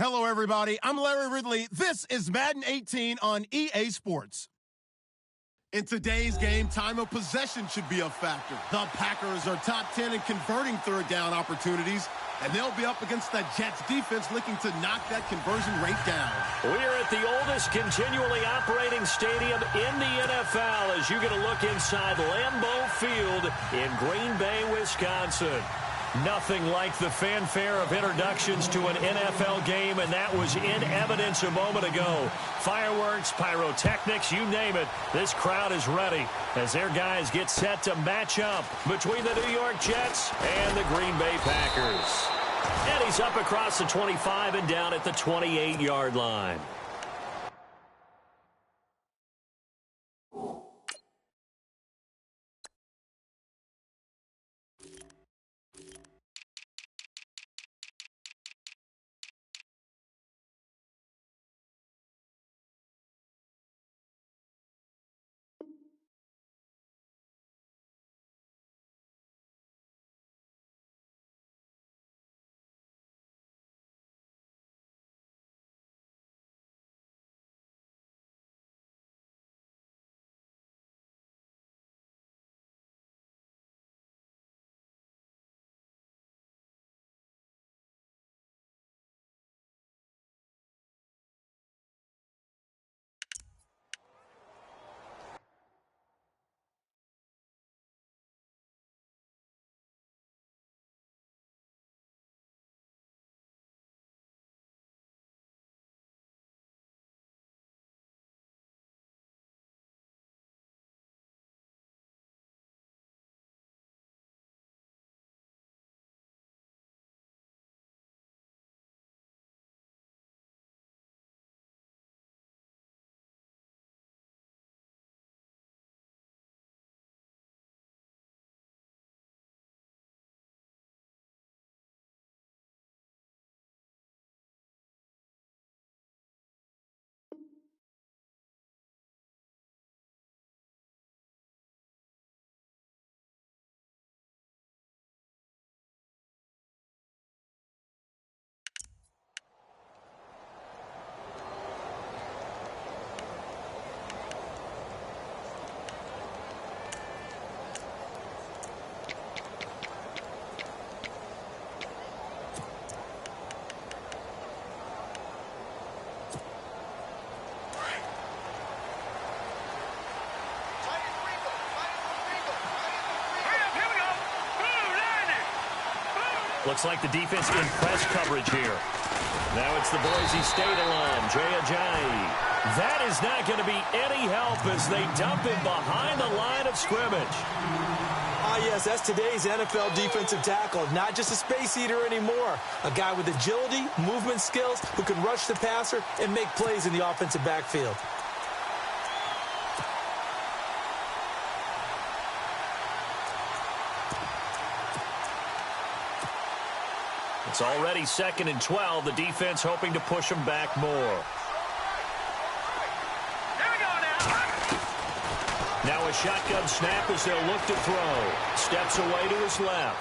Hello, everybody. I'm Larry Ridley. This is Madden 18 on EA Sports. In today's game, time of possession should be a factor. The Packers are top 10 in converting third down opportunities, and they'll be up against the Jets defense looking to knock that conversion rate down. We're at the oldest continually operating stadium in the NFL as you get a look inside Lambeau Field in Green Bay, Wisconsin. Nothing like the fanfare of introductions to an NFL game, and that was in evidence a moment ago. Fireworks, pyrotechnics, you name it. This crowd is ready as their guys get set to match up between the New York Jets and the Green Bay Packers. And he's up across the 25 and down at the 28-yard line. Looks like the defense in press coverage here. Now it's the Boise State alum, Jay Ajayi. That is not going to be any help as they dump him behind the line of scrimmage. Yes, that's today's NFL defensive tackle. Not just a space eater anymore. A guy with agility, movement skills, who can rush the passer and make plays in the offensive backfield. It's already 2nd and 12. The defense hoping to push him back more. Now a shotgun snap as they'll look to throw. Steps away to his left.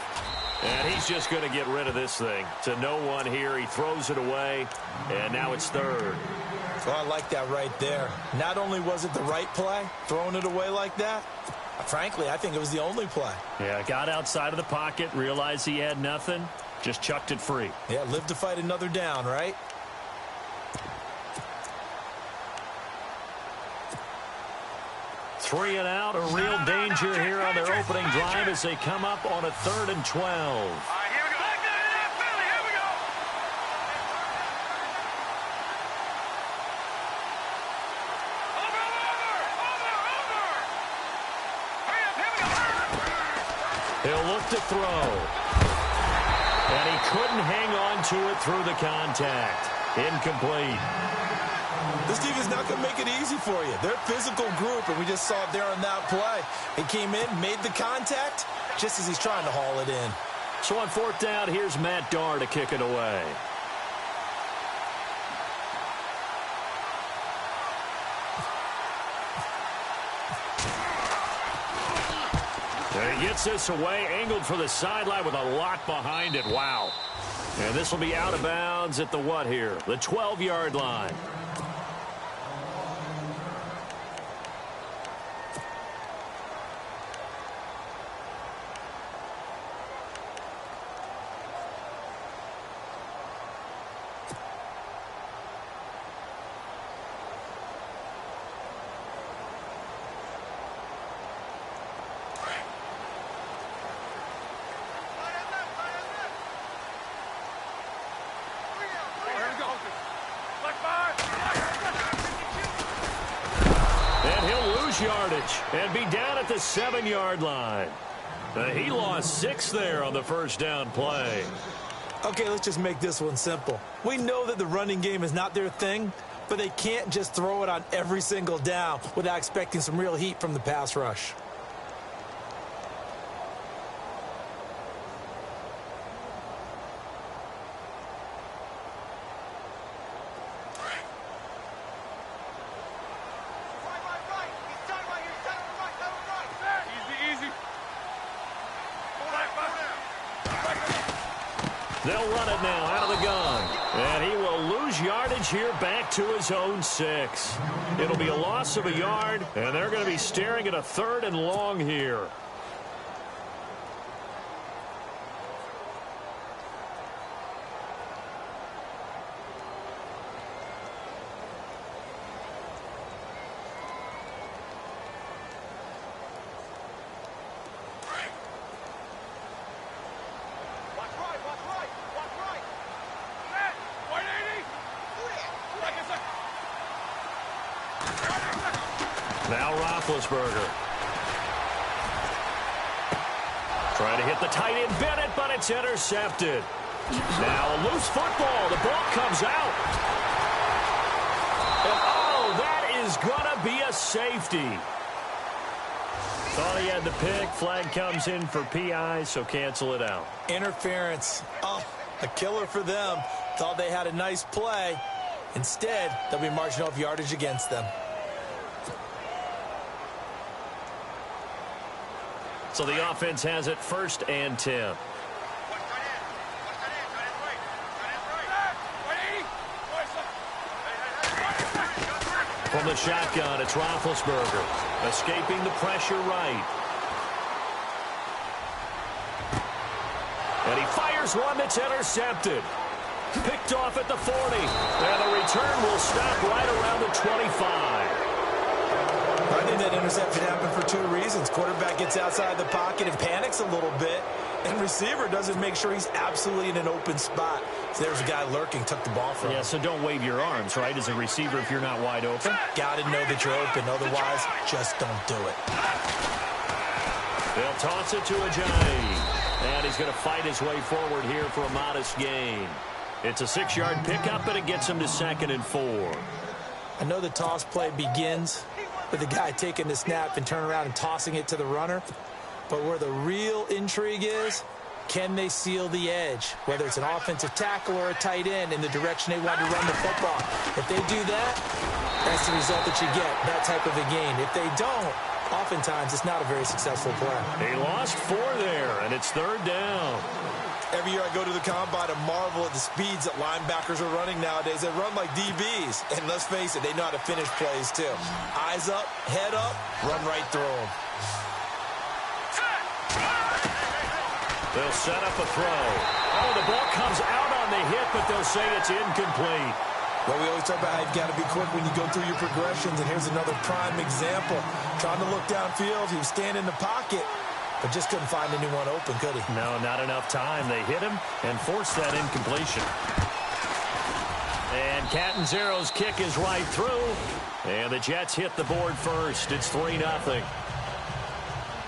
And he's just going to get rid of this thing. To no one here. He throws it away. And now it's 3rd. Oh, I like that right there. Not only was it the right play, throwing it away like that, frankly, I think it was the only play. Yeah, got outside of the pocket, realized he had nothing. Just chucked it free. Yeah, live to fight another down, right? Three and out, a real danger here on their opening drive as they come up on a 3rd and 12. He'll look to throw. And he couldn't hang on to it through the contact. Incomplete. This team is not going to make it easy for you. They're a physical group, and we just saw it there on that play. He came in, made the contact, just as he's trying to haul it in. So on 4th down, here's Matt Darr to kick it away. And he gets this away, angled for the sideline with a lot behind it. Wow. And this will be out of bounds at the what here? The 12-yard line. Yardage and be down at the 7-yard line. He lost 6 there on the first down play. Okay, let's just make this one simple. We know that the running game is not their thing, but they can't just throw it on every single down without expecting some real heat from the pass rush. They'll run it now out of the gun. And he will lose yardage here back to his own 6. It'll be a loss of a yard, and they're going to be staring at a 3rd and long here. Now Roethlisberger. Trying to hit the tight end Bennett, but it's intercepted. Now a loose football. The ball comes out. And oh, that is going to be a safety. Thought he had the pick. Flag comes in for PI, so cancel it out. Interference. Oh, a killer for them. Thought they had a nice play. Instead, they'll be marching off yardage against them. So the offense has it 1st and 10. From the shotgun, it's Roethlisberger. Escaping the pressure right. And he fires one that's intercepted. Picked off at the 40. And the return will stop right around the 25. I think that interception happened for 2 reasons. Quarterback gets outside the pocket and panics a little bit. And receiver doesn't make sure he's absolutely in an open spot. So there's a guy lurking, took the ball from him. Yeah, so don't wave your arms, right, as a receiver if you're not wide open. Got to know that you're open. Otherwise, just don't do it. They'll toss it to Ajayi. And he's going to fight his way forward here for a modest gain. It's a 6-yard pickup, and it gets him to 2nd and 4. I know the toss play begins with the guy taking the snap and turn around and tossing it to the runner. But where the real intrigue is, can they seal the edge? Whether it's an offensive tackle or a tight end in the direction they want to run the football. If they do that, that's the result that you get, that type of a gain. If they don't, oftentimes it's not a very successful play. He lost 4 there, and it's 3rd down. Every year I go to the combine and marvel at the speeds that linebackers are running nowadays. They run like DBs. And let's face it, they know how to finish plays too. Eyes up, head up, run right through them. They'll set up a throw. Oh, the ball comes out on the hit, but they'll say it's incomplete. Well, we always talk about how you've got to be quick when you go through your progressions. And here's another prime example. Trying to look downfield. He was standing in the pocket, but just couldn't find anyone open, could he? No, not enough time. They hit him and forced that incompletion. And Catanzaro's kick is right through. And the Jets hit the board first. It's 3-0.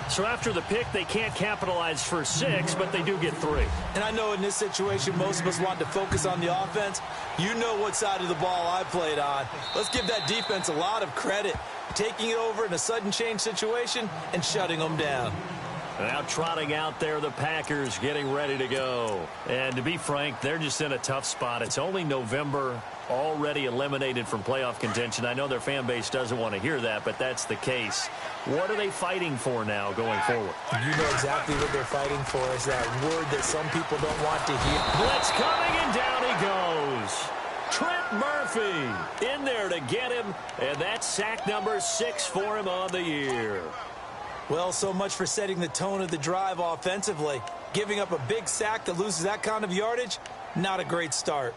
So after the pick, they can't capitalize for 6, but they do get 3. And I know in this situation, most of us want to focus on the offense. You know what side of the ball I played on. Let's give that defense a lot of credit, taking it over in a sudden change situation and shutting them down. Now trotting out there, the Packers getting ready to go. And to be frank, they're just in a tough spot. It's only November, already eliminated from playoff contention. I know their fan base doesn't want to hear that, but that's the case. What are they fighting for now going forward? You know exactly what they're fighting for. Is that word that some people don't want to hear. Blitz coming, and down he goes. Trent Murphy in there to get him, and that's sack number 6 for him on the year. Well, so much for setting the tone of the drive offensively. Giving up a big sack that loses that kind of yardage, not a great start.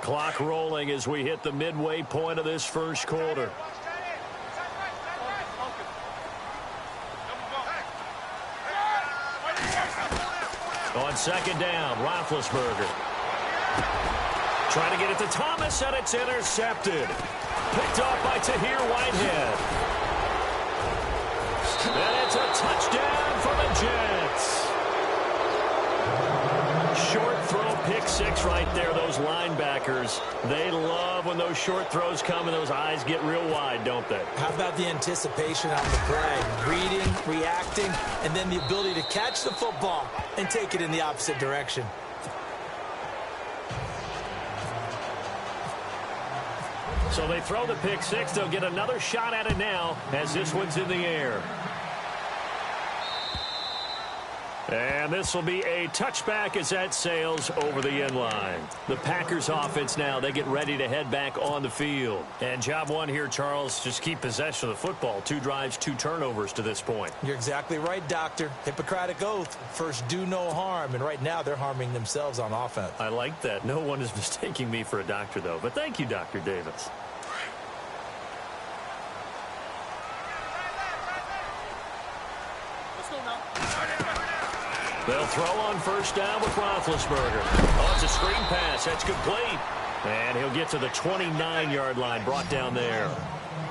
Clock rolling as we hit the midway point of this first quarter. On second down, Roethlisberger. Trying to get it to Thomas, and it's intercepted. Picked off by Tahir Whitehead. And it's a touchdown for the Jets. Short throw, pick 6 right there. Those linebackers, they love when those short throws come and those eyes get real wide, don't they? How about the anticipation on the play? Reading, reacting, and then the ability to catch the football and take it in the opposite direction. So they throw the pick 6. They'll get another shot at it now as this one's in the air. And this will be a touchback as that sails over the end line. The Packers offense now, they get ready to head back on the field. And job one here, Charles, just keep possession of the football. 2 drives, 2 turnovers to this point. You're exactly right, Doctor. Hippocratic oath. First, do no harm. And right now, they're harming themselves on offense. I like that. No one is mistaking me for a doctor, though. But thank you, Dr. Davis. They'll throw on first down with Roethlisberger. Oh, it's a screen pass. That's complete. And he'll get to the 29-yard line, brought down there.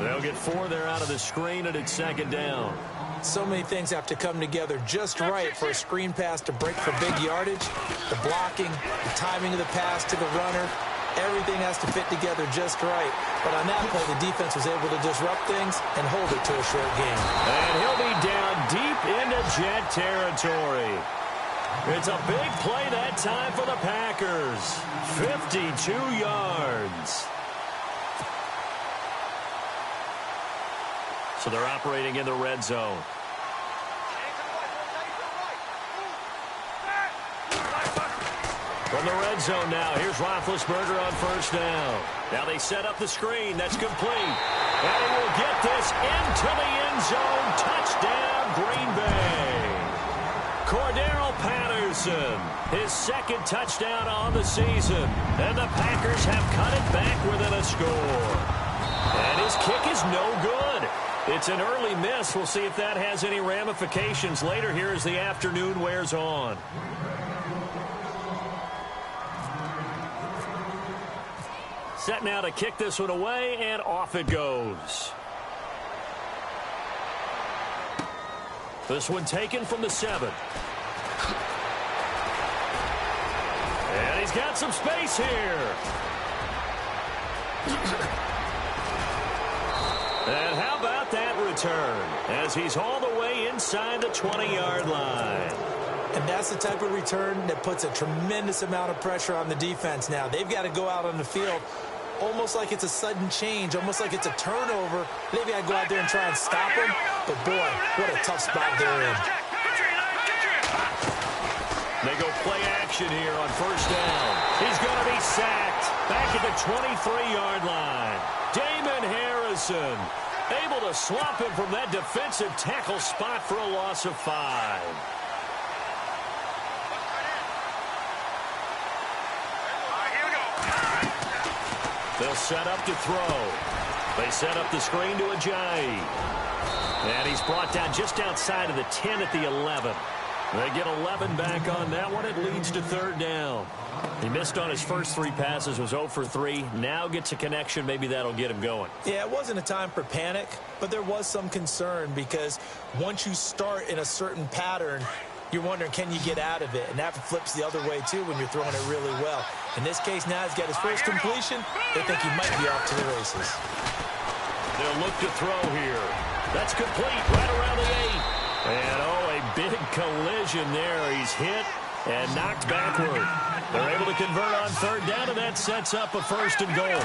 They'll get 4 there out of the screen, and it's second down. So many things have to come together just right for a screen pass to break for big yardage. The blocking, the timing of the pass to the runner, everything has to fit together just right. But on that play, the defense was able to disrupt things and hold it to a short game. And he'll be down deep into Jet territory. It's a big play that time for the Packers. 52 yards. So they're operating in the red zone. From the red zone now, here's Roethlisberger on first down. Now they set up the screen. That's complete. And he will get this into the end zone. Touchdown, Green Bay. Cordero Patterson, his second touchdown on the season. And the Packers have cut it back within a score. And his kick is no good. It's an early miss. We'll see if that has any ramifications later here as the afternoon wears on. Set now to kick this one away, and off it goes. This one taken from the 7. And he's got some space here. And how about that return as he's all the way inside the 20-yard line. And that's the type of return that puts a tremendous amount of pressure on the defense now. They've got to go out on the field almost like it's a sudden change, almost like it's a turnover. They've got to go out there and try and stop him. But, boy, what a tough spot they're in. They go play action here on first down. He's going to be sacked back at the 23-yard line. Damon Harrison able to swamp him from that defensive tackle spot for a loss of 5. They'll set up to throw. They set up the screen to Ajayi. And he's brought down just outside of the 10 at the 11. They get 11 back on that one. It leads to third down. He missed on his first 3 passes, was 0 for 3. Now gets a connection. Maybe that'll get him going. Yeah, it wasn't a time for panic, but there was some concern because once you start in a certain pattern, You're wondering, can you get out of it? And that flips the other way, too, when you're throwing it really well. In this case, now he's got his first completion. They think he might be off to the races. They'll look to throw here. That's complete right around the 8. And, a big collision there. He's hit and knocked backward. They're able to convert on third down, and that sets up a 1st and goal.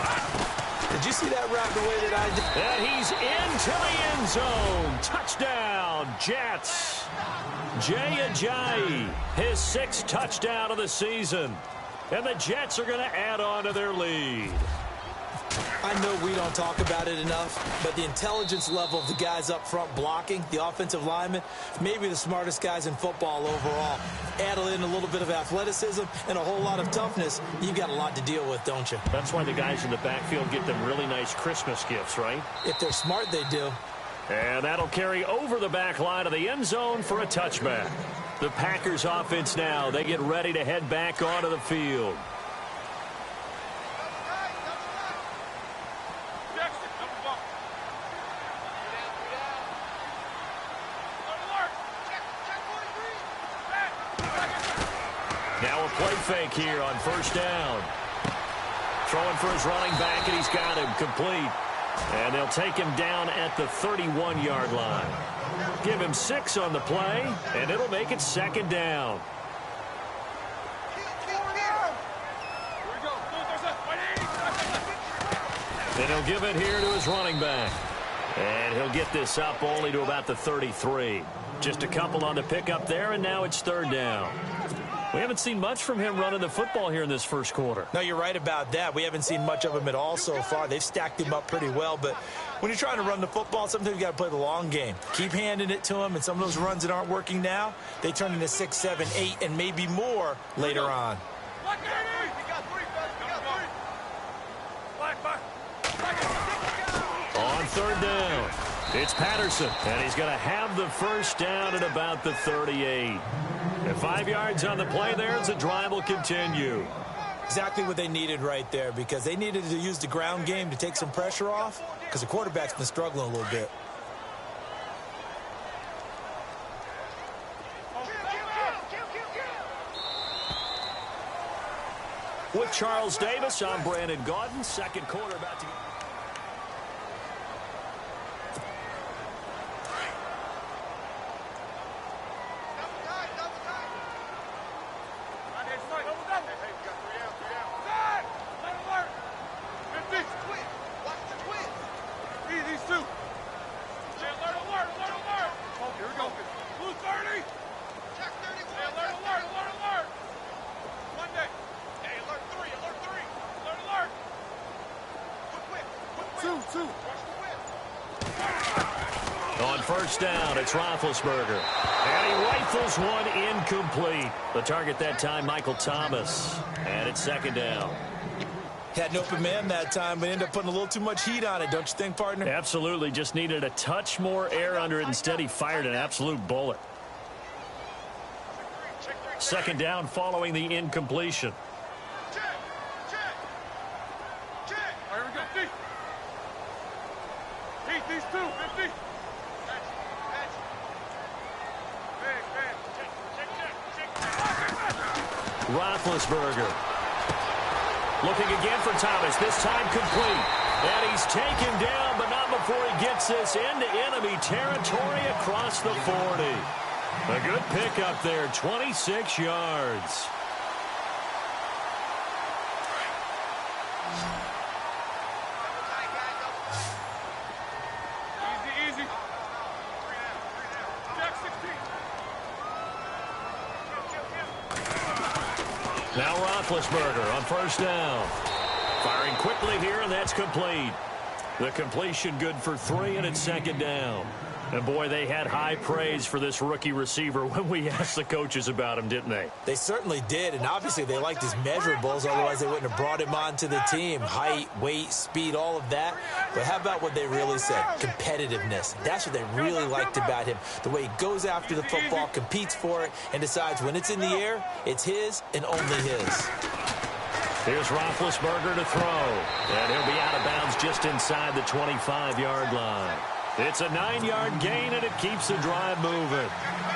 Did you see that route the way that I did? And he's into the end zone. Touchdown, Jets. Jay Ajayi, his 6th touchdown of the season. And the Jets are going to add on to their lead. I know we don't talk about it enough, but the intelligence level of the guys up front blocking, the offensive linemen, maybe the smartest guys in football overall. Add in a little bit of athleticism and a whole lot of toughness, you've got a lot to deal with, don't you? That's why the guys in the backfield get them really nice Christmas gifts, right? If they're smart, they do. And that'll carry over the back line of the end zone for a touchback. The Packers offense now, they get ready to head back onto the field. Now a play fake here on 1st down. Throwing for his running back, and he's got him complete. And they'll take him down at the 31-yard line. Give him 6 on the play, and it'll make it 2nd down. And he'll give it here to his running back. And he'll get this up only to about the 33. Just a couple on the pickup there, and now it's 3rd down. We haven't seen much from him running the football here in this 1st quarter. No, you're right about that. We haven't seen much of him at all so far. They've stacked him up pretty well, but when you're trying to run the football, sometimes you got to play the long game. Keep handing it to him, and some of those runs that aren't working now, they turn into 6, 7, 8, and maybe more later on. On 3rd down, it's Patterson, and he's going to have the 1st down at about the 38. And 5 yards on the play there as the drive will continue. Exactly what they needed right there, because they needed to use the ground game to take some pressure off, because the quarterback's been struggling a little bit. With Charles Davis, I'm Brandon Gaudin. 2nd quarter about to... On 1st down, it's Roethlisberger. And he rifles one incomplete. The target that time, Michael Thomas. And it's 2nd down. Had an open man that time, but ended up putting a little too much heat on it, don't you think, partner? Absolutely. Just needed a touch more air under it. Instead, he fired an absolute bullet. 2nd down following the incompletion. Roethlisberger. Looking again for Thomas. This time complete. And he's taken down, but not before he gets this into enemy territory across the 40. A good pickup there, 26 yards. Now Roethlisberger on 1st down. Firing quickly here, and that's complete. The completion good for 3, and it's 2nd down. And, boy, they had high praise for this rookie receiver when we asked the coaches about him, didn't they? They certainly did, and obviously they liked his measurables. Otherwise, they wouldn't have brought him onto the team. Height, weight, speed, all of that. But how about what they really said? Competitiveness. That's what they really liked about him. The way he goes after the football, competes for it, and decides when it's in the air, it's his and only his. Here's Roethlisberger to throw. And he'll be out of bounds just inside the 25-yard line. It's a 9-yard gain, and it keeps the drive moving.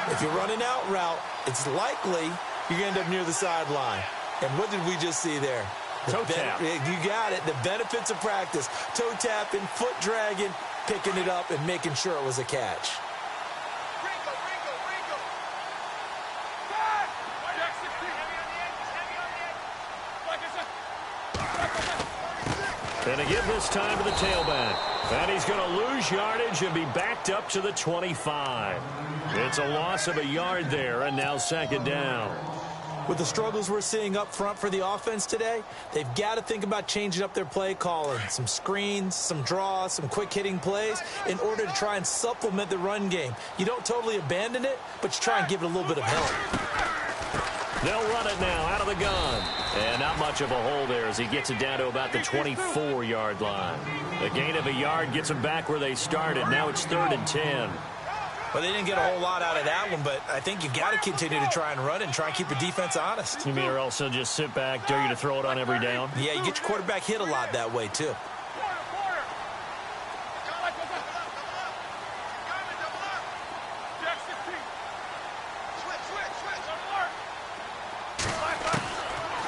If you're running out route, it's likely you're going to end up near the sideline. And what did we just see there? Toe tap. You got it. The benefits of practice. Toe tapping, foot dragging, picking it up, and making sure it was a catch. And to give this time to the tailback. And he's going to lose yardage and be backed up to the 25. It's a loss of a yard there, and now second down. With the struggles we're seeing up front for the offense today, they've got to think about changing up their play calling. Some screens, some draws, some quick-hitting plays in order to try and supplement the run game. You don't totally abandon it, but you try and give it a little bit of help. They'll run it now out of the gun. And not much of a hole there as he gets it down to about the 24-yard line. The gain of a yard gets them back where they started. Now it's 3rd and 10. Well, they didn't get a whole lot out of that one, but I think you got to continue to try and run it and try and keep the defense honest. You mean or else they'll just sit back, dare you to throw it on every down? Yeah, you get your quarterback hit a lot that way, too.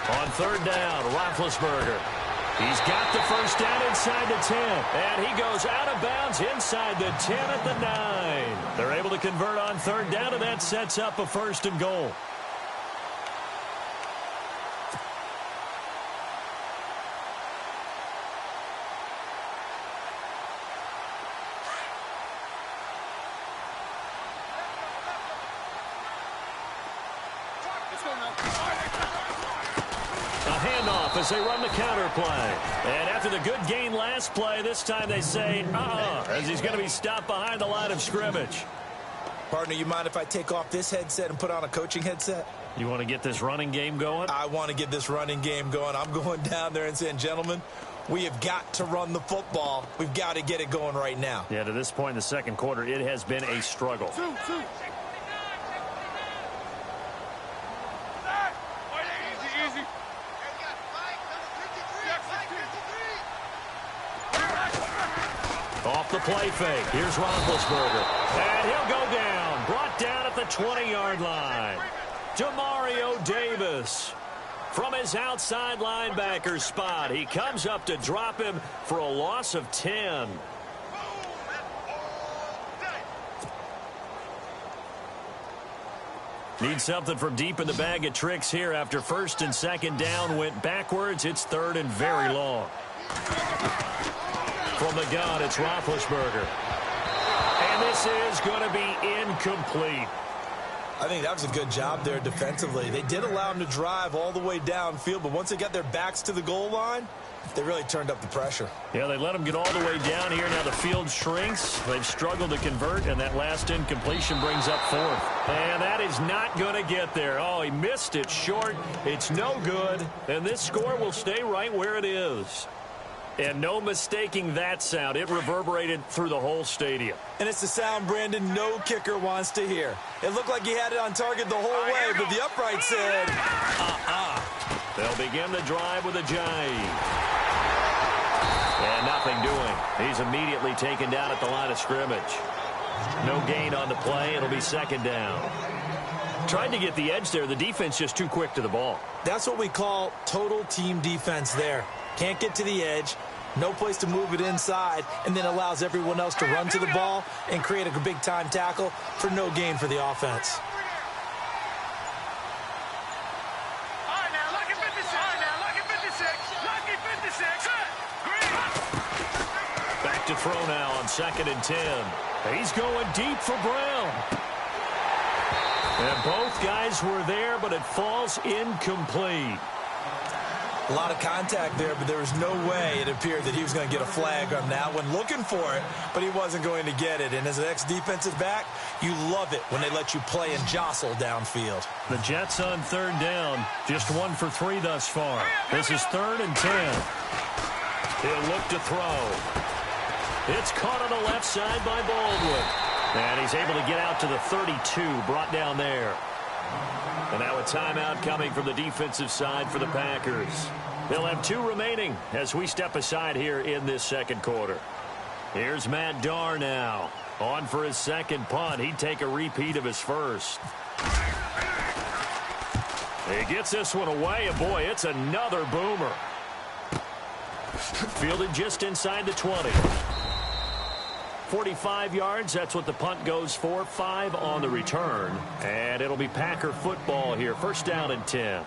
On 3rd down, Roethlisberger. He's got the first down inside the 10. And he goes out of bounds inside the 10 at the 9. They're able to convert on 3rd down, and that sets up a 1st and goal. As they run the counter play. And after the good gain last play, this time they say, as he's going to be stopped behind the line of scrimmage. Partner, you mind if I take off this headset and put on a coaching headset? You want to get this running game going? I want to get this running game going. I'm going down there and saying, gentlemen, we have got to run the football. We've got to get it going right now. Yeah, to this point in the second quarter, it has been a struggle. Off the play fake. Here's Roethlisberger. And he'll go down. Brought down at the 20-yard line. Demario Davis from his outside linebacker spot. He comes up to drop him for a loss of 10. Need something from deep in the bag of tricks here after 1st and 2nd down went backwards. It's 3rd and very long. From the gun, it's Roethlisberger. And this is going to be incomplete. I think that was a good job there defensively. They did allow him to drive all the way downfield, but once they got their backs to the goal line, they really turned up the pressure. Yeah, they let him get all the way down here. Now the field shrinks. They've struggled to convert, and that last incompletion brings up 4th. And that is not going to get there. Oh, he missed it short. It's no good, and this score will stay right where it is. And no mistaking that sound. It reverberated through the whole stadium. And it's the sound, Brandon, no kicker wants to hear. It looked like he had it on target the whole way, but the upright said, They'll begin the drive with a jive. And nothing doing. He's immediately taken down at the line of scrimmage. No gain on the play. It'll be 2nd down. Tried to get the edge there. The defense just too quick to the ball. That's what we call total team defense there. Can't get to the edge, no place to move it inside, and then allows everyone else to run to the ball and create a big-time tackle for no gain for the offense. Back to throw now on 2nd and 10. He's going deep for Brown. And both guys were there, but it falls incomplete. A lot of contact there, but there was no way it appeared that he was going to get a flag on that one. Looking for it, but he wasn't going to get it. And as an ex-defensive back, you love it when they let you play and jostle downfield. The Jets on 3rd down, just 1 for 3 thus far. This is 3rd and 10. He'll look to throw. It's caught on the left side by Baldwin. And he's able to get out to the 32, brought down there. And now a timeout coming from the defensive side for the Packers. They'll have 2 remaining as we step aside here in this second quarter. Here's Matt Darr now. On for his second punt. He'd take a repeat of his first. He gets this one away, and boy, it's another boomer. Fielded just inside the 20. 45 yards, that's what the punt goes for. 5 on the return. And it'll be Packer football here. First down and 10.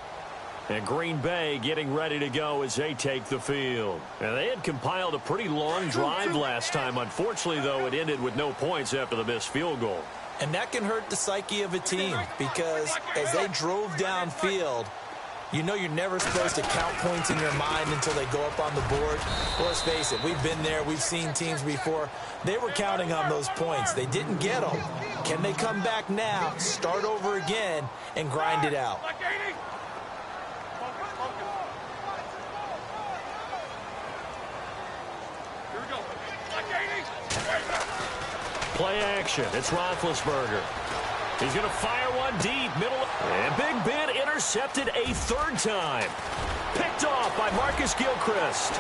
And Green Bay getting ready to go as they take the field. And they had compiled a pretty long drive last time. Unfortunately, though, it ended with no points after the missed field goal. And that can hurt the psyche of a team because as they drove downfield, you know you're never supposed to count points in your mind until they go up on the board. Well, let's face it, we've been there. We've seen teams before. They were counting on those points. They didn't get them. Can they come back now, start over again, and grind it out? Play action. It's Roethlisberger. He's going to fire one deep, middle. And Big Ben intercepted a third time. Picked off by Marcus Gilchrist.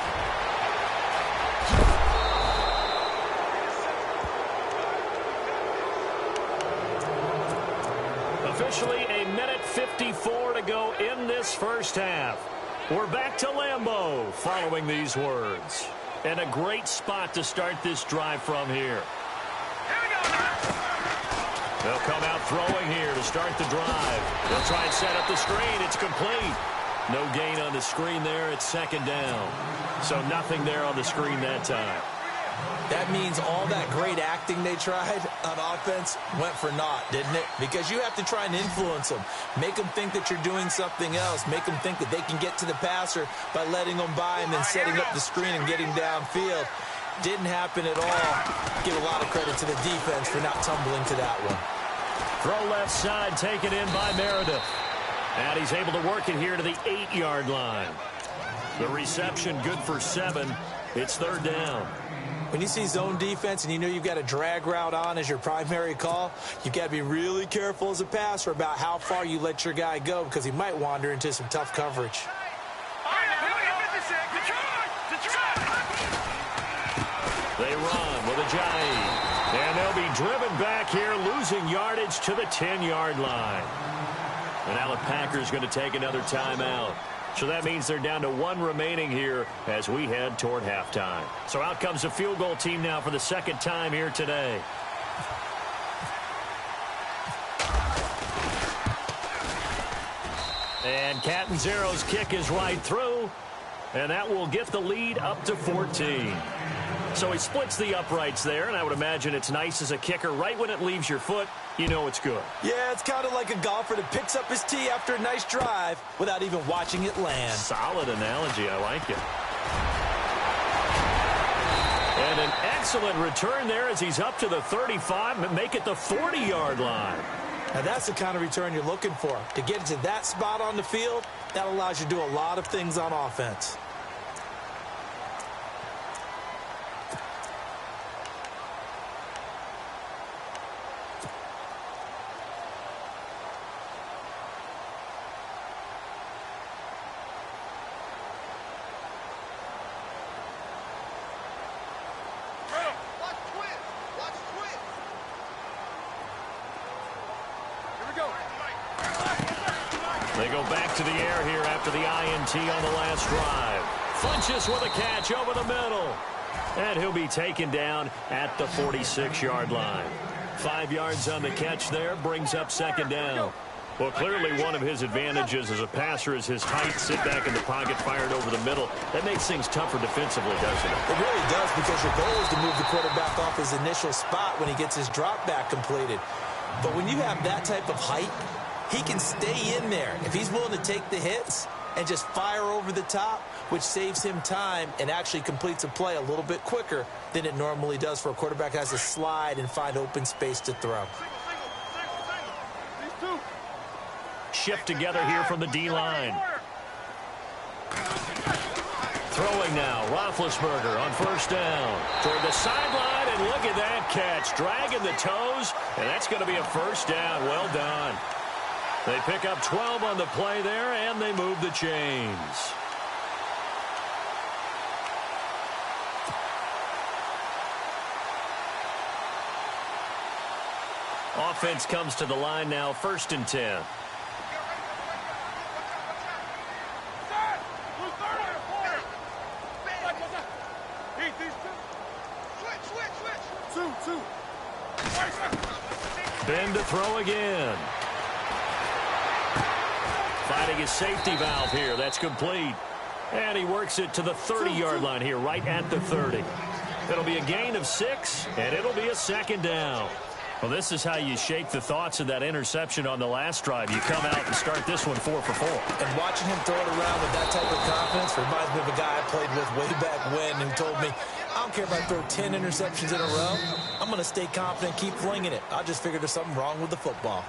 Officially a minute 54 to go in this first half. We're back to Lambeau following these words. And a great spot to start this drive from here. They'll come out throwing here to start the drive. They'll try and set up the screen. It's complete. No gain on the screen there. It's second down. So nothing there on the screen that time. That means all that great acting they tried on offense went for naught, didn't it? Because you have to try and influence them. Make them think that you're doing something else. Make them think that they can get to the passer by letting them by and then setting up the screen and getting downfield. Didn't happen at all. Give a lot of credit to the defense for not tumbling to that one. Throw left side taken in by Meredith. And he's able to work it here to the 8-yard line. The reception good for 7. It's third down. When you see zone defense and you know you've got a drag route on as your primary call, you've got to be really careful as a passer about how far you let your guy go because he might wander into some tough coverage. They run with Ajayi. And they'll be driven back here, losing yardage to the 10-yard line. And now the Packers going to take another timeout. So that means they're down to 1 remaining here as we head toward halftime. So out comes the field goal team now for the second time here today. And Catanzaro's kick is right through. And that will get the lead up to 14. So he splits the uprights there, and I would imagine it's nice as a kicker. Right when it leaves your foot, you know it's good. Yeah, it's kind of like a golfer that picks up his tee after a nice drive without even watching it land. Solid analogy. I like it. And an excellent return there as he's up to the 35 and make it the 40-yard line. Now, that's the kind of return you're looking for. To get to that spot on the field, that allows you to do a lot of things on offense. They go back to the air here after the INT on the last drive. Funches with a catch over the middle. And he'll be taken down at the 46-yard line. 5 yards on the catch there, brings up second down. Well, clearly one of his advantages as a passer is his height. Sit back in the pocket, fired over the middle. That makes things tougher defensively, doesn't it? It really does, because your goal is to move the quarterback off his initial spot when he gets his drop back completed. But when you have that type of height, he can stay in there if he's willing to take the hits and just fire over the top, which saves him time and actually completes a play a little bit quicker than it normally does for a quarterback who has to slide and find open space to throw. Shift together here from the D-line. Throwing now, Roethlisberger on first down. Toward the sideline, and look at that catch. Dragging the toes, and that's going to be a first down. Well done. They pick up 12 on the play there, and they move the chains. Offense comes to the line now, 1st and 10. Two. Ben to throw again. Finding his safety valve here. That's complete. And he works it to the 30-yard line here, right at the 30. It'll be a gain of 6, and it'll be a second down. Well, this is how you shake the thoughts of that interception on the last drive. You come out and start this one 4 for 4. And watching him throw it around with that type of confidence reminds me of a guy I played with way back when who told me, I don't care if I throw 10 interceptions in a row. I'm going to stay confident, keep flinging it. I just figured there's something wrong with the football.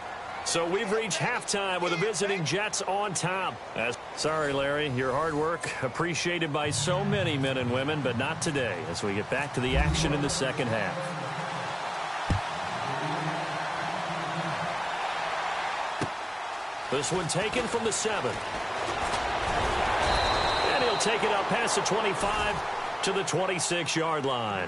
So we've reached halftime with the visiting Jets on top. Sorry, Larry, your hard work appreciated by so many men and women, but not today as we get back to the action in the second half. This one taken from the 7. And he'll take it up past the 25 to the 26-yard line.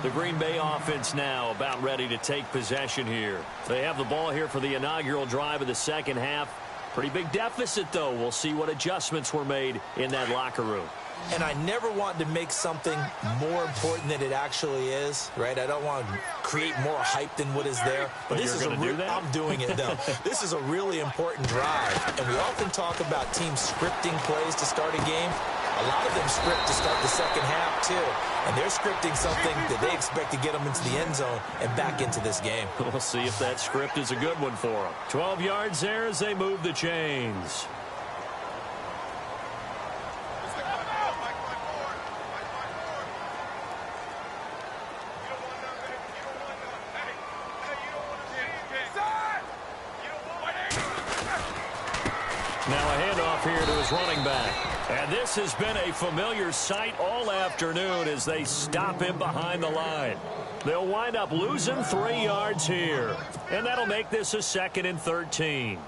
The Green Bay offense now about ready to take possession here. They have the ball here for the inaugural drive of the second half. Pretty big deficit, though. We'll see what adjustments were made in that locker room. And I never want to make something more important than it actually is, right? I don't want to create more hype than what is there. But this is I'm doing it, though. This is a really important drive. And we often talk about teams scripting plays to start a game. A lot of them script to start the second half, too. And they're scripting something that they expect to get them into the end zone and back into this game. We'll see if that script is a good one for them. 12 yards there as they move the chains. Now a handoff here to his running back. And this has been a familiar sight all afternoon as they stop him behind the line. They'll wind up losing 3 yards here. And that'll make this a 2nd and 13.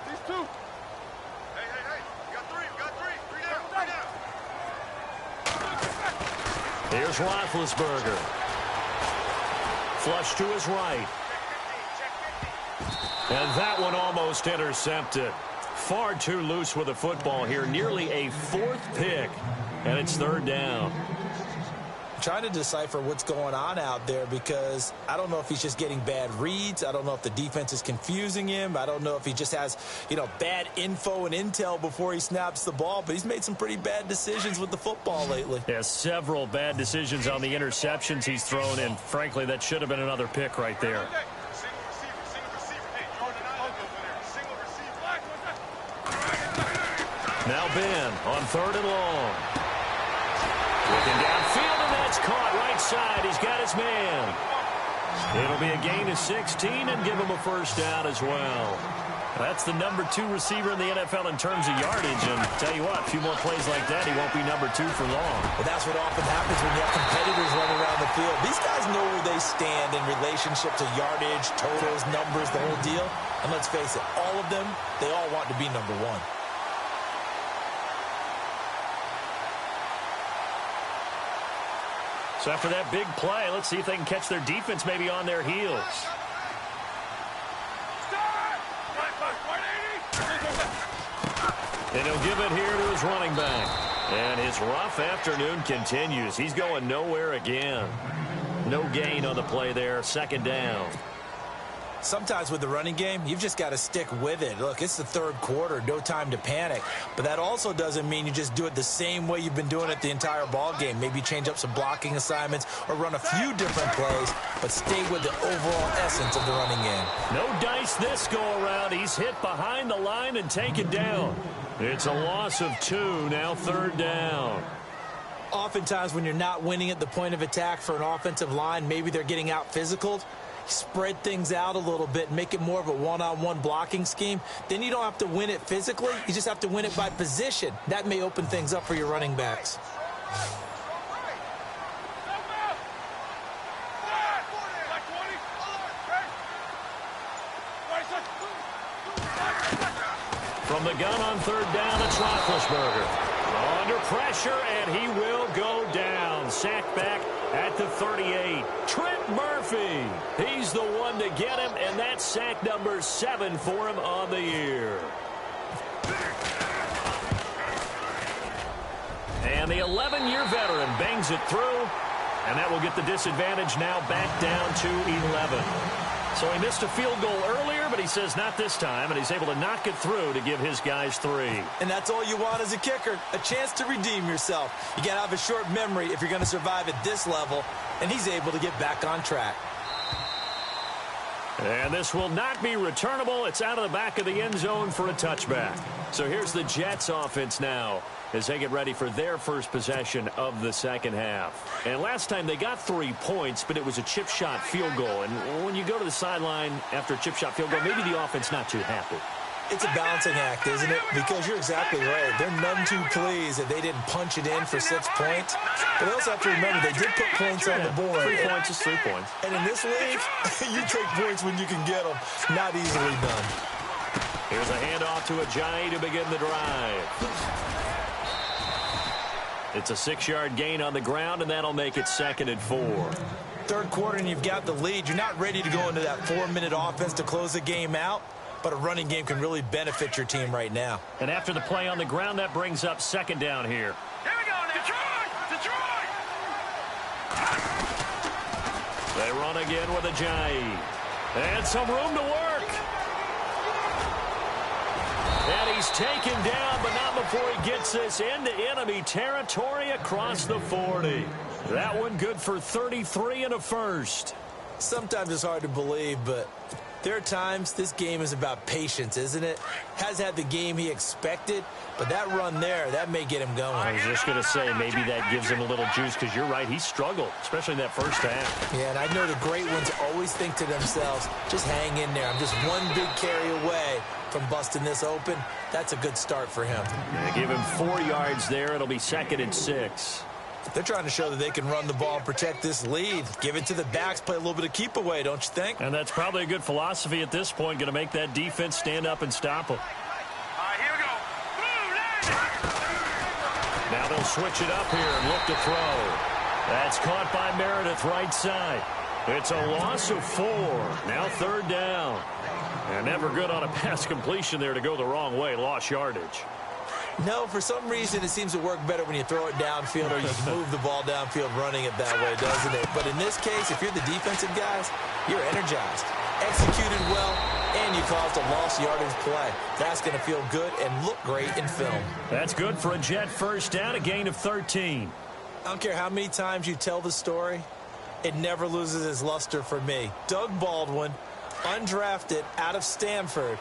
These two. Hey. You got three. Three down. Here's Roethlisberger. Flush to his right. And that one almost intercepted. Far too loose with the football here. Nearly a 4th pick. And it's 3rd down. I'm trying to decipher what's going on out there because I don't know if he's just getting bad reads. I don't know if the defense is confusing him. I don't know if he just has, bad info and intel before he snaps the ball. But he's made some pretty bad decisions with the football lately. Yeah, several bad decisions on the interceptions he's thrown in. Frankly, that should have been another pick right there. Now Ben on 3rd and long. Looking downfield, and that's caught right side. He's got his man. It'll be a gain of 16 and give him a 1st down as well. That's the number 2 receiver in the NFL in terms of yardage. And tell you what, a few more plays like that, he won't be number 2 for long. Well, that's what often happens when you have competitors running around the field. These guys know where they stand in relationship to yardage, totals, numbers, the whole deal. And let's face it, all of them, they all want to be number 1. So after that big play, let's see if they can catch their defense maybe on their heels. And he'll give it here to his running back. And his rough afternoon continues. He's going nowhere again. No gain on the play there. 2nd down. Sometimes with the running game, you've just got to stick with it. Look, it's the 3rd quarter, no time to panic. But that also doesn't mean you just do it the same way you've been doing it the entire ball game. Maybe change up some blocking assignments or run a few different plays, but stay with the overall essence of the running game. No dice this go-around. He's hit behind the line and taken down. It's a loss of 2, now 3rd down. Oftentimes when you're not winning at the point of attack for an offensive line, maybe they're getting out physical. Spread things out a little bit, make it more of a one-on-one blocking scheme. Then you don't have to win it physically. You just have to win it by position. That may open things up for your running backs. From the gun on 3rd down, it's Roethlisberger. Under pressure, and he will go down. Sacked back At the 38, Trent Murphy. He's the one to get him, and that's sack number 7 for him on the year. And the 11-year veteran bangs it through, and that will get the disadvantage now back down to 11. So he missed a field goal earlier, but he says not this time, and he's able to knock it through to give his guys 3. And that's all you want as a kicker, a chance to redeem yourself. You got to have a short memory if you're going to survive at this level, and he's able to get back on track. And this will not be returnable. It's out of the back of the end zone for a touchback. So here's the Jets offense now as they get ready for their first possession of the second half. And last time they got 3 points, but it was a chip shot field goal. And when you go to the sideline after a chip shot field goal, maybe the offense not too happy. It's a balancing act, isn't it? Because you're exactly right. They're none too pleased that they didn't punch it in for 6 points. But they also have to remember they did put points on the board. 3 points is 3 points. And in this league, you take points when you can get them. Not easily done. Here's a handoff to Ajayi to begin the drive. It's a 6-yard gain on the ground, and that'll make it 2nd and 4. Third quarter, and you've got the lead. You're not ready to go into that 4-minute offense to close the game out, but a running game can really benefit your team right now. And after the play on the ground, that brings up 2nd down here. Here we go now. Detroit! They run again with Ajayi. And some room to work. And he's taken down, but not before he gets this into enemy territory across the 40. That one good for 33 and a first. Sometimes it's hard to believe, but there are times this game is about patience, isn't it? Has had the game he expected, but that run there, that may get him going. I was just going to say, maybe that gives him a little juice, because you're right, he struggled, especially in that first half. Yeah, and I know the great ones always think to themselves, just hang in there. I'm just one big carry away from busting this open. That's a good start for him. Yeah, give him 4 yards there. It'll be 2nd and 6. They're trying to show that they can run the ball and protect this lead. Give it to the backs, play a little bit of keep away, don't you think? And that's probably a good philosophy at this point, going to make that defense stand up and stop them. All right, here we go. Now they'll switch it up here and look to throw. That's caught by Meredith right side. It's a loss of 4. Now 3rd down. And never good on a pass completion there to go the wrong way. Lost yardage. No, for some reason it seems to work better when you throw it downfield or you can move the ball downfield running it that way, doesn't it? But in this case, if you're the defensive guys, you're energized, executed well, and you caused a lost yardage play. That's going to feel good and look great in film. That's good for a Jet first down, a gain of 13. I don't care how many times you tell the story, it never loses its luster for me. Doug Baldwin, undrafted out of Stanford,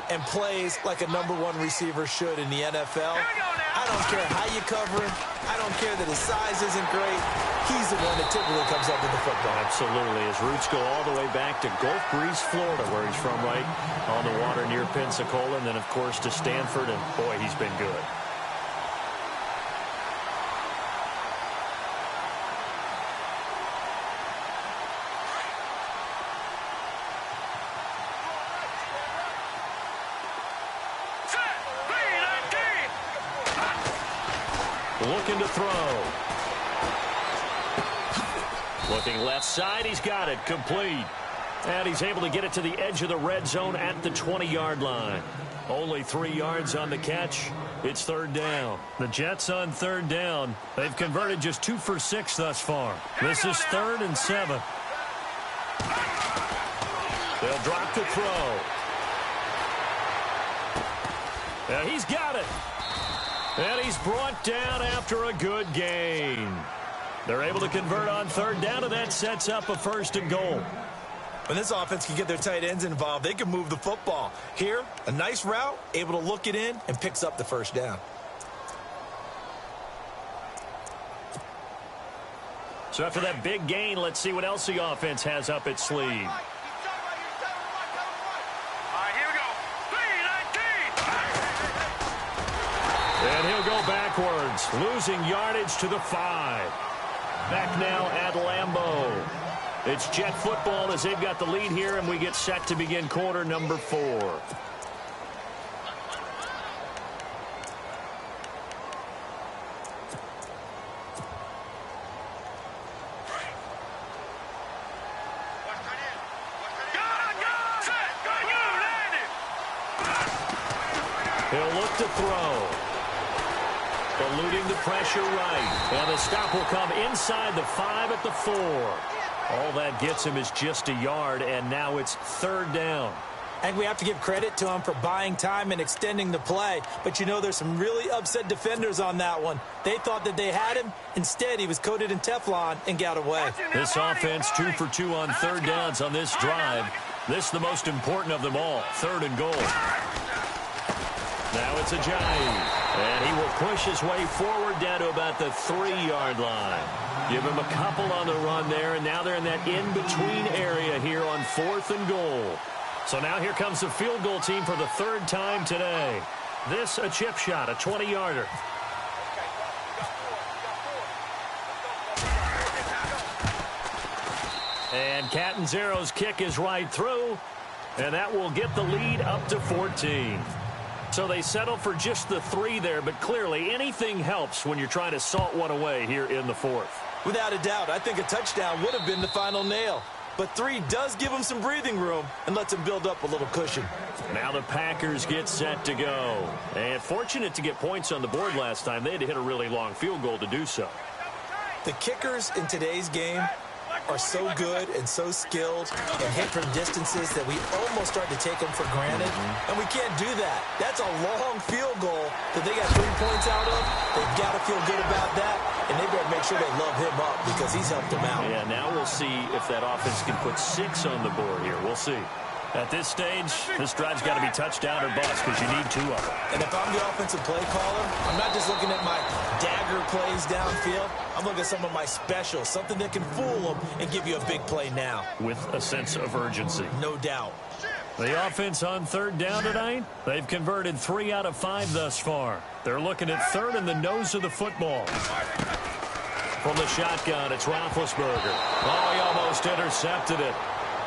and plays like a #1 receiver should in the NFL. I don't care how you cover him. I don't care that his size isn't great. He's the one that typically comes up with the football. Absolutely. His roots go all the way back to Gulf Breeze, Florida, where he's from, right on the water near Pensacola, and then, of course, to Stanford, and, boy, he's been good. Looking to throw. Looking left side. He's got it. Complete. And he's able to get it to the edge of the red zone at the 20-yard line. Only 3 yards on the catch. It's 3rd down. The Jets on 3rd down. They've converted just 2 for 6 thus far. This is 3rd and 7. They'll drop to throw. And he's got it. And he's brought down after a good gain. They're able to convert on 3rd down, and that sets up a 1st and goal. When this offense can get their tight ends involved, they can move the football. Here, a nice route, able to look it in, and picks up the 1st down. So after that big gain, let's see what else the offense has up its sleeve. And he'll go backwards, losing yardage to the 5. Back now at Lambeau. It's Jet football as they've got the lead here, and we get set to begin quarter number 4. He'll look to throw. Eluding the pressure right. And the stop will come inside the 5 at the 4. All that gets him is just a yard, and now it's 3rd down. And we have to give credit to him for buying time and extending the play. But, you know, there's some really upset defenders on that one. They thought that they had him. Instead, he was coated in Teflon and got away. This offense 2 for 2 on 3rd downs on this drive. This is the most important of them all, 3rd and goal. Now it's Ajayi. And he will push his way forward down to about the 3-yard line. Give him a couple on the run there, and now they're in that in-between area here on 4th and goal. So now here comes the field goal team for the 3rd time today. This a chip shot, a 20-yarder. And Catanzaro's kick is right through, and that will get the lead up to 14. So they settle for just the 3 there, but clearly anything helps when you're trying to salt one away here in the 4th. Without a doubt, I think a touchdown would have been the final nail. But 3 does give him some breathing room and lets him build up a little cushion. Now the Packers get set to go. And fortunate to get points on the board last time. They had to hit a really long field goal to do so. The kickers in today's game are so good and so skilled and hit from distances that we almost start to take them for granted. And we can't do that. That's a long field goal that they got 3 points out of. They've got to feel good about that, and they better make sure they love him up because he's helped them out. Yeah, now we'll see if that offense can put 6 on the board here. We'll see. At this stage, this drive's got to be touchdown or bust because you need 2 of them. And if I'm the offensive play caller, I'm not just looking at my dagger plays downfield. I'm looking at some of my specials, something that can fool them and give you a big play now. With a sense of urgency. No doubt. The offense on 3rd down tonight, they've converted 3 out of 5 thus far. They're looking at 3rd in the nose of the football. From the shotgun, it's Roethlisberger. Oh, he almost intercepted it.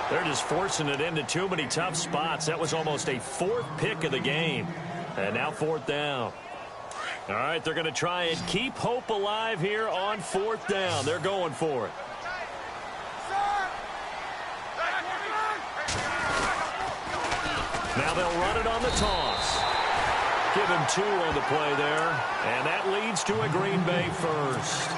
They're just forcing it into too many tough spots. That was almost a 4th pick of the game. And now 4th down. All right, they're going to try and keep hope alive here on 4th down. They're going for it. Now they'll run it on the toss. Give him 2 on the play there. And that leads to a Green Bay first.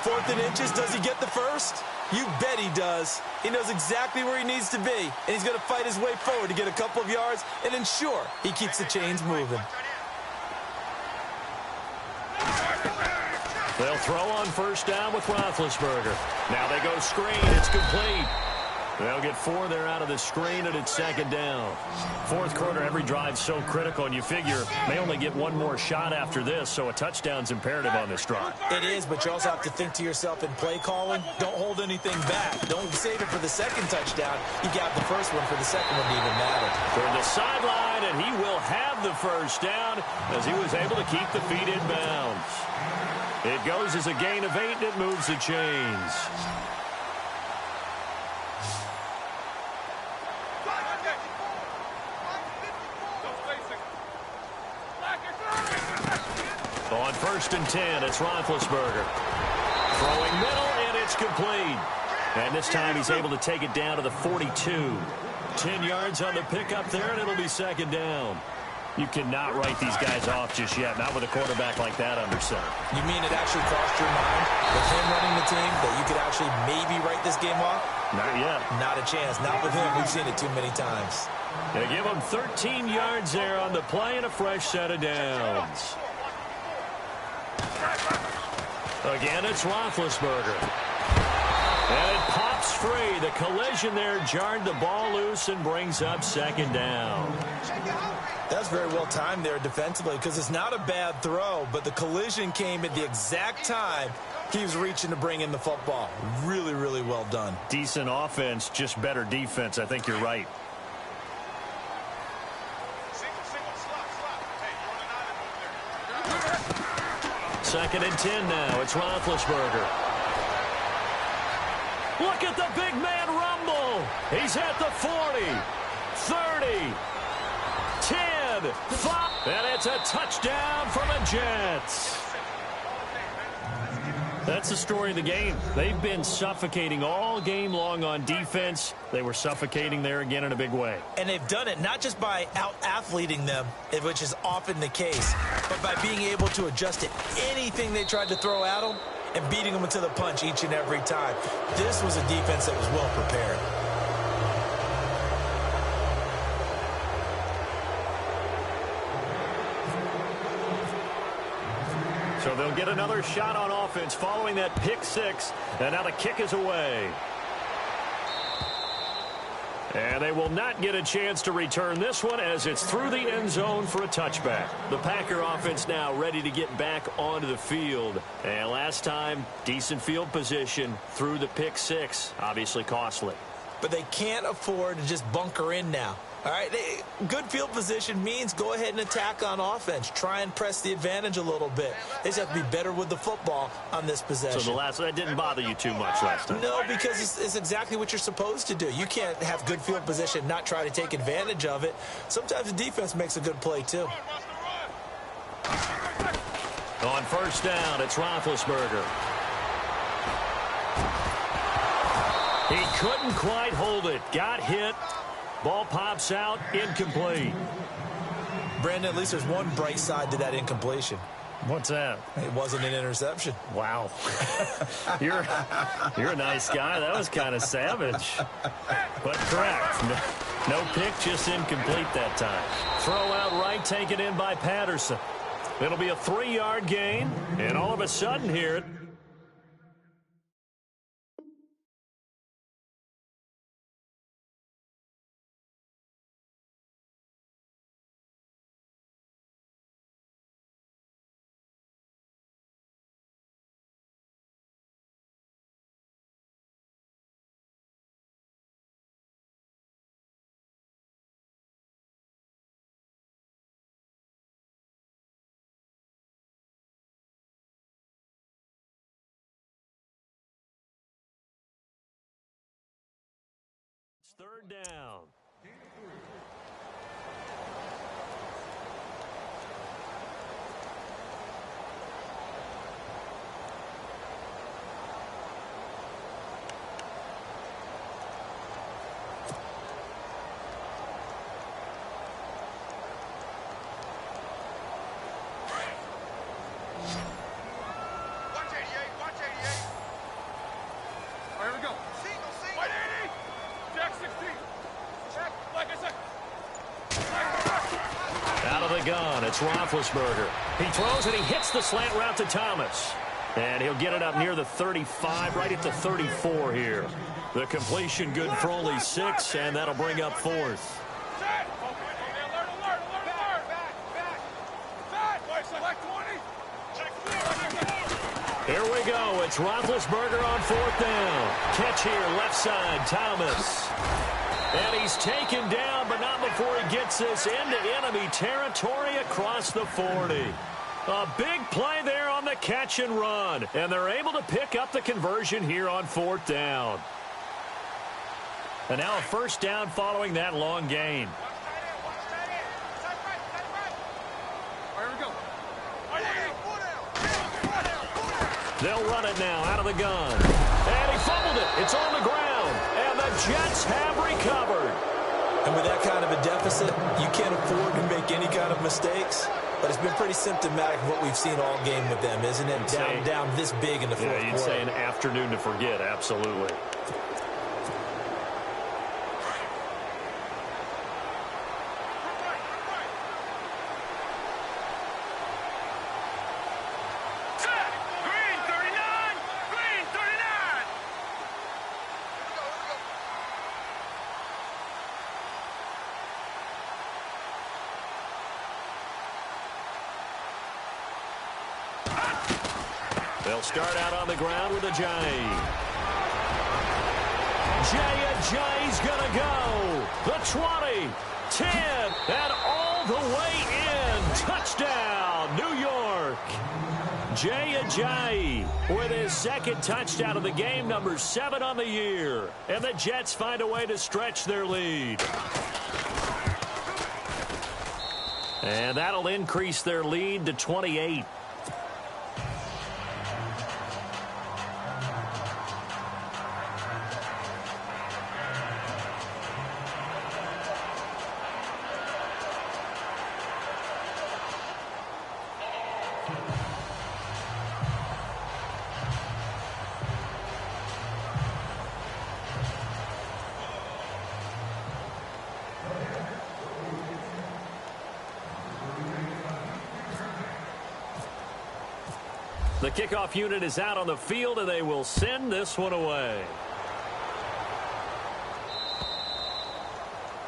4th and inches, does he get the first? You bet he does. He knows exactly where he needs to be, and he's going to fight his way forward to get a couple of yards and ensure he keeps the chains moving. They'll throw on 1st down with Roethlisberger. Now they go screen. It's complete. They'll get 4 there out of the screen, and it's 2nd down. 4th quarter, every drive's so critical, and you figure may only get 1 more shot after this, so a touchdown's imperative on this drive. It is, but you also have to think to yourself in play calling, don't hold anything back. Don't save it for the 2nd touchdown. You got the first one for the 2nd one to even matter. Toward the sideline, and he will have the 1st down as he was able to keep the feet in bounds. It goes as a gain of 8, and it moves the chains. On 1st and 10, it's Roethlisberger. Throwing middle, and it's complete. And this time he's able to take it down to the 42. 10 yards on the pickup there, and it'll be 2nd down. You cannot write these guys off just yet, not with a quarterback like that under center. You mean it actually crossed your mind with him running the team that you could actually maybe write this game off? Not yet. Not a chance. Not with him. We've seen it too many times. They give him 13 yards there on the play and a fresh set of downs. Again, it's Roethlisberger. And it pops free. The collision there jarred the ball loose and brings up 2nd down. That's very well timed there defensively because it's not a bad throw, but the collision came at the exact time he was reaching to bring in the football. Really, really well done. Decent offense, just better defense. I think you're right. Second and 10 now. It's Roethlisberger. Look at the big man rumble. He's at the 40, 30, 10, 5. And it's a touchdown for the Jets. That's the story of the game. They've been suffocating all game long on defense. They were suffocating there again in a big way. And they've done it not just by out-athleting them, which is often the case, but by being able to adjust to anything they tried to throw at them and beating them to the punch each and every time. This was a defense that was well prepared. So they'll get another shot on offense following that pick six. And now the kick is away. And they will not get a chance to return this one as it's through the end zone for a touchback. The Packer offense now ready to get back onto the field. And last time, decent field position through the pick six. Obviously costly. But they can't afford to just bunker in now. All right, good field position means go ahead and attack on offense. Try and press the advantage a little bit. They just have to be better with the football on this possession. So that didn't bother you too much last time? No, because it's exactly what you're supposed to do. You can't have good field position, not try to take advantage of it. Sometimes the defense makes a good play, too. On first down, it's Roethlisberger. He couldn't quite hold it. Got hit. Ball pops out, incomplete. Brandon, at least there's one bright side to that incompletion. What's that? It wasn't an interception. Wow. You're a nice guy. That was kind of savage. But correct. No pick, just incomplete that time. Throw out right, taken in by Patterson. It'll be a 3-yard gain, and all of a sudden here, it's third down. Gun. It's Roethlisberger. He throws and he hits the slant route to Thomas. And he'll get it up near the 35, right at the 34 here. The completion good for only 6, and that'll bring up 4th. Here we go. It's Roethlisberger on 4th down. Catch here, left side, Thomas. And he's taken down, but not before he gets this into enemy territory across the 40. A big play there on the catch and run. And they're able to pick up the conversion here on 4th down. And now a first down following that long gain. They'll run it now out of the gun. And he fumbled it. It's on the ground. And the Jets have recovered. And with that kind of a deficit, you can't afford to make any kind of mistakes. But it's been pretty symptomatic of what we've seen all game with them, isn't it? Down this big in the fourth quarter. Yeah, you'd say an afternoon to forget. Absolutely. They'll start out on the ground with Ajayi. Ajayi's going to go. The 20, 10, and all the way in. Touchdown, New York. Ajayi with his second touchdown of the game, number 7 on the year. And the Jets find a way to stretch their lead. And that'll increase their lead to 28. The kickoff unit is out on the field, and they will send this one away.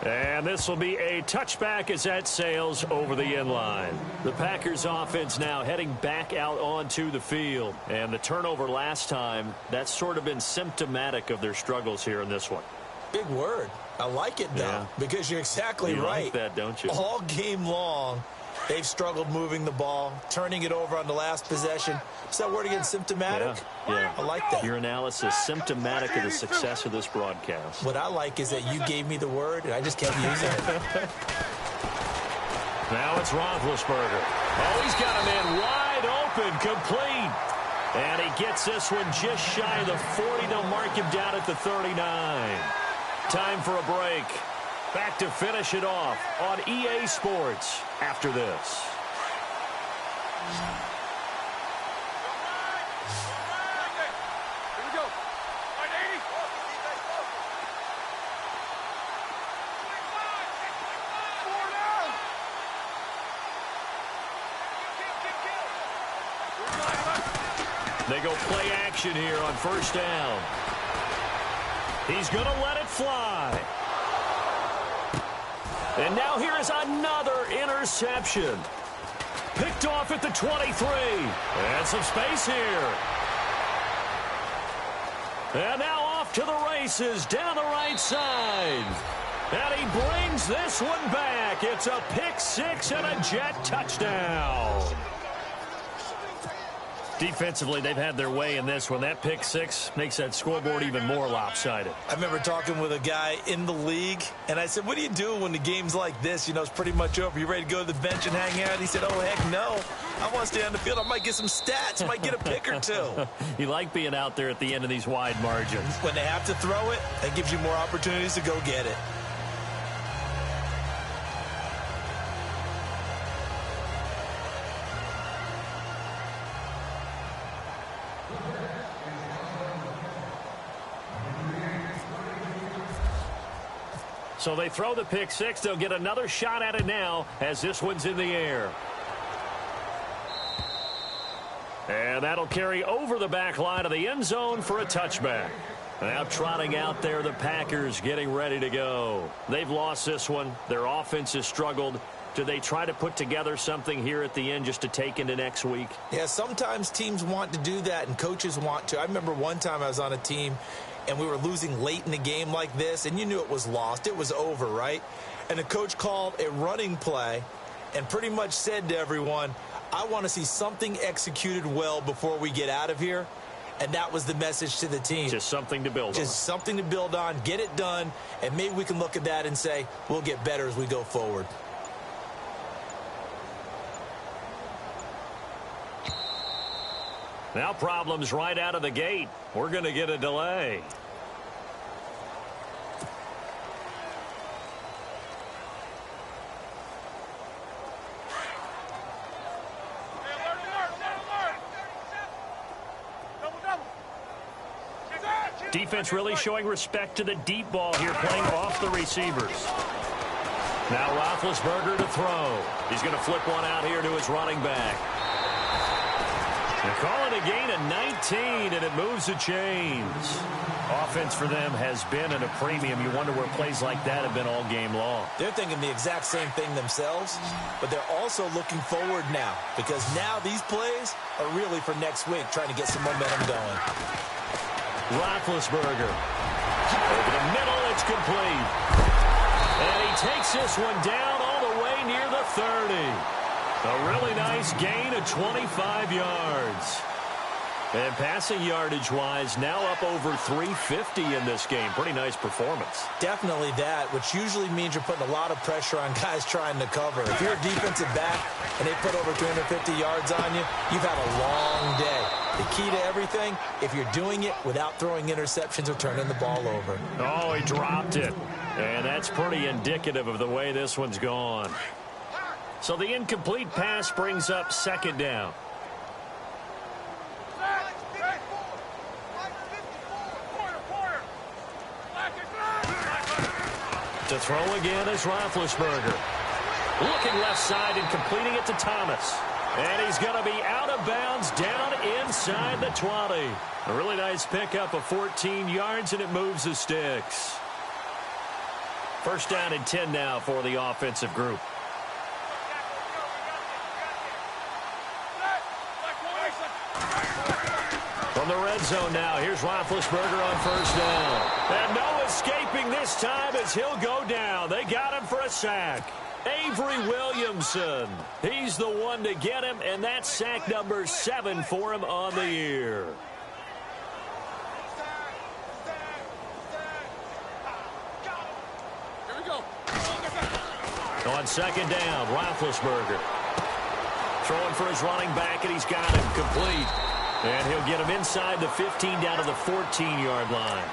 And this will be a touchback as that sails over the end line. The Packers offense now heading back out onto the field. And the turnover last time, that's sort of been symptomatic of their struggles here in this one. Big word. I like it, though, because you're exactly right. You like that, don't you? All game long, they've struggled moving the ball, turning it over on the last possession. Is that word again, symptomatic? Yeah. I like that. Your analysis, symptomatic of the success of this broadcast. What I like is that you gave me the word, and I just kept using it. Now it's Roethlisberger. Oh, he's got a man wide open, complete. And he gets this one just shy of the 40. They'll mark him down at the 39. Time for a break. Back to finish it off on EA Sports after this. They go play action here on first down. He's going to let it fly. And now here is another interception. Picked off at the 23. And some space here. And now off to the races down the right side. And he brings this one back. It's a pick six and a Jet touchdown. Defensively, they've had their way in this one. That pick six makes that scoreboard even more lopsided. I remember talking with a guy in the league, and I said, what do you do when the game's like this? You know, it's pretty much over. You ready to go to the bench and hang out? He said, oh, heck no. I want to stay on the field. I might get some stats. I might get a pick or two. You like being out there at the end of these wide margins. When they have to throw it, that gives you more opportunities to go get it. So they throw the pick six. They'll get another shot at it now as this one's in the air. And that'll carry over the back line of the end zone for a touchback. Now trotting out there, the Packers getting ready to go. They've lost this one. Their offense has struggled. Do they try to put together something here at the end just to take into next week? Yeah, sometimes teams want to do that and coaches want to. I remember one time I was on a team and we were losing late in the game like this, and you knew it was lost. It was over, right? And the coach called a running play and pretty much said to everyone, I want to see something executed well before we get out of here. And that was the message to the team. Just something to build on. Just something to build on, get it done, and maybe we can look at that and say, we'll get better as we go forward. Now problems right out of the gate. We're going to get a delay. Defense really showing respect to the deep ball here, playing off the receivers. Now Roethlisberger to throw. He's going to flip one out here to his running back. They're calling a gain of 19, and it moves the chains. Offense for them has been at a premium. You wonder where plays like that have been all game long. They're thinking the exact same thing themselves, but they're also looking forward now, because now these plays are really for next week, trying to get some momentum going. Roethlisberger. Over the middle, it's complete. And he takes this one down all the way near the 30. A really nice gain of 25 yards. And passing yardage-wise, now up over 350 in this game. Pretty nice performance. Definitely that, which usually means you're putting a lot of pressure on guys trying to cover. If you're a defensive back and they put over 250 yards on you, you've had a long day. The key to everything, if you're doing it without throwing interceptions or turning the ball over. Oh, he dropped it. And that's pretty indicative of the way this one's gone. So the incomplete pass brings up second down. To throw again is Roethlisberger. Looking left side and completing it to Thomas. And he's going to be out of bounds down inside the 20. A really nice pickup of 14 yards, and it moves the sticks. First down and 10 now for the offensive group. From the red zone now, here's Roethlisberger on first down. And no escaping this time as he'll go down. They got him for a sack. Avery Williamson. He's the one to get him, and that's sack number 7 for him on the year. Here we go. On second down, Roethlisberger. Throwing for his running back, and he's got him complete. And he'll get him inside the 15 down to the 14-yard line.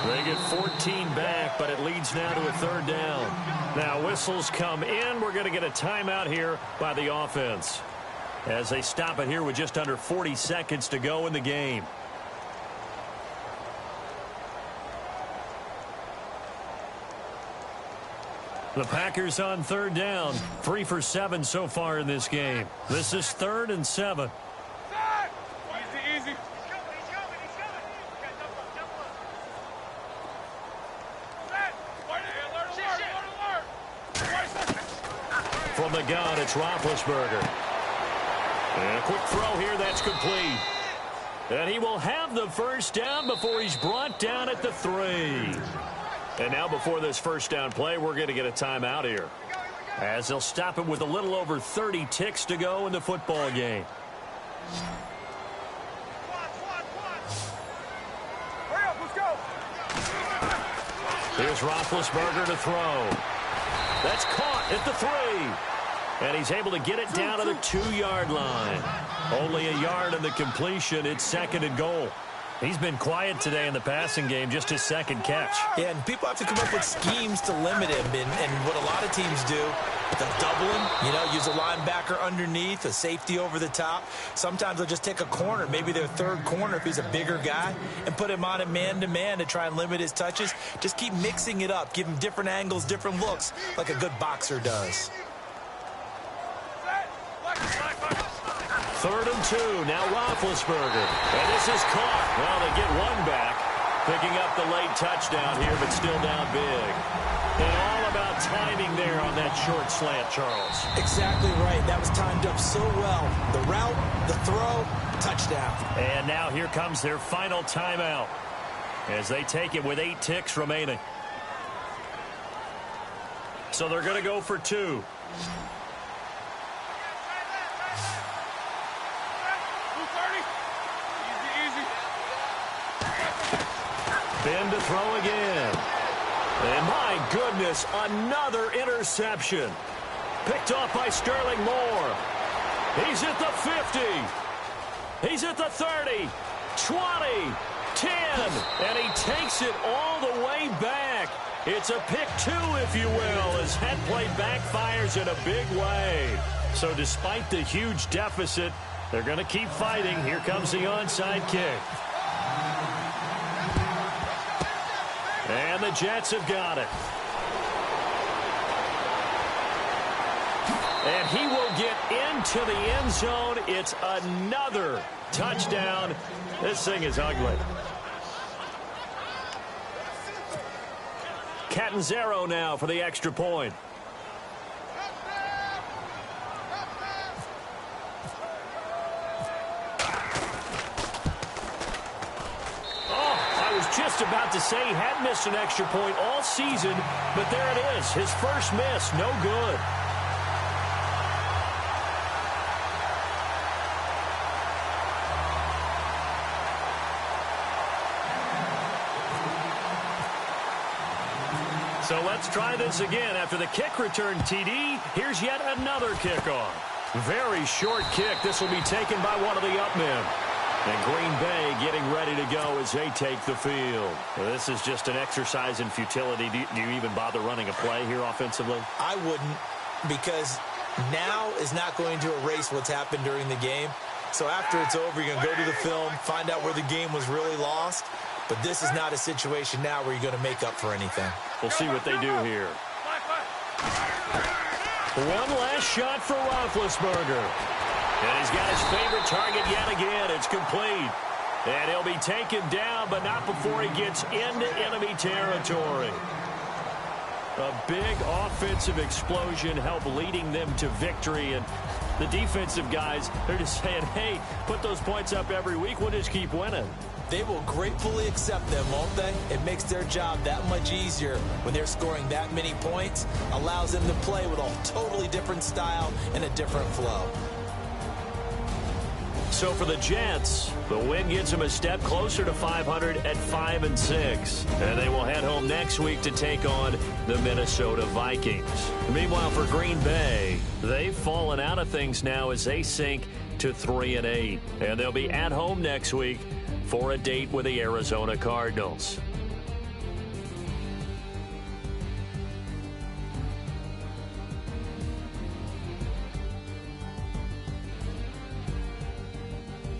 They get 14 back, but it leads now to a third down. Now whistles come in. We're going to get a timeout here by the offense as they stop it here with just under 40 seconds to go in the game. The Packers on third down. 3 for 7 so far in this game. This is 3rd and 7. Easy. From the gun, it's Roethlisberger. And a quick throw here, that's complete. And he will have the first down before he's brought down at the 3. And now before this first down play, we're going to get a timeout here, as they'll stop it with a little over 30 ticks to go in the football game. Hurry up, let's go. Here's Roethlisberger to throw. That's caught at the 3. And he's able to get it down to the 2-yard line. Only a yard in the completion. It's 2nd and goal. He's been quiet today in the passing game, just his 2nd catch. Yeah, and people have to come up with schemes to limit him. And what a lot of teams do, they'll double him, use a linebacker underneath, a safety over the top. Sometimes they'll just take a corner, maybe their 3rd corner if he's a bigger guy, and put him on a man-to-man to try and limit his touches. Just keep mixing it up, give him different angles, different looks, like a good boxer does. 3rd and 2, now Roethlisberger. And this is caught. Well, they get one back, picking up the late touchdown here, but still down big. And all about timing there on that short slant, Charles. Exactly right. That was timed up so well. The route, the throw, touchdown. And now here comes their final timeout as they take it with 8 ticks remaining. So they're going to go for 2. Ben to throw again. And my goodness, another interception. Picked off by Sterling Moore. He's at the 50. He's at the 30, 20, 10. And he takes it all the way back. It's a pick 2, if you will, as that play backfires in a big way. So despite the huge deficit, they're going to keep fighting. Here comes the onside kick. And the Jets have got it. And he will get into the end zone. It's another touchdown. This thing is ugly. Catanzaro now for the extra point. Just about to say he had missed an extra point all season, but there it is. His first miss, no good. So let's try this again. After the kick return TD, here's yet another kickoff. Very short kick. This will be taken by one of the up men. And Green Bay getting ready to go as they take the field. Well, this is just an exercise in futility. Do you even bother running a play here offensively? I wouldn't, because now is not going to erase what's happened during the game. So after it's over, you're going to go to the film, find out where the game was really lost. But this is not a situation now where you're going to make up for anything. We'll see what they do here. One last shot for Roethlisberger. And he's got his favorite target yet again. It's complete. And he'll be taken down, but not before he gets into enemy territory. A big offensive explosion helped leading them to victory. And the defensive guys, they're just saying, hey, put those points up every week. We'll just keep winning. They will gratefully accept them, won't they? It makes their job that much easier when they're scoring that many points. Allows them to play with a totally different style and a different flow. So for the Jets, the win gets them a step closer to 500 at 5-6. And they will head home next week to take on the Minnesota Vikings. Meanwhile, for Green Bay, they've fallen out of things now as they sink to 3-8. And they'll be at home next week for a date with the Arizona Cardinals.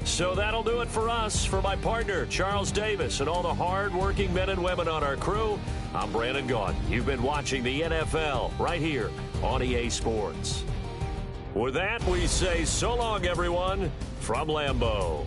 So that'll do it for us. For my partner, Charles Davis, and all the hard-working men and women on our crew, I'm Brandon Gaudin. You've been watching the NFL right here on EA Sports. With that, we say so long, everyone, from Lambeau.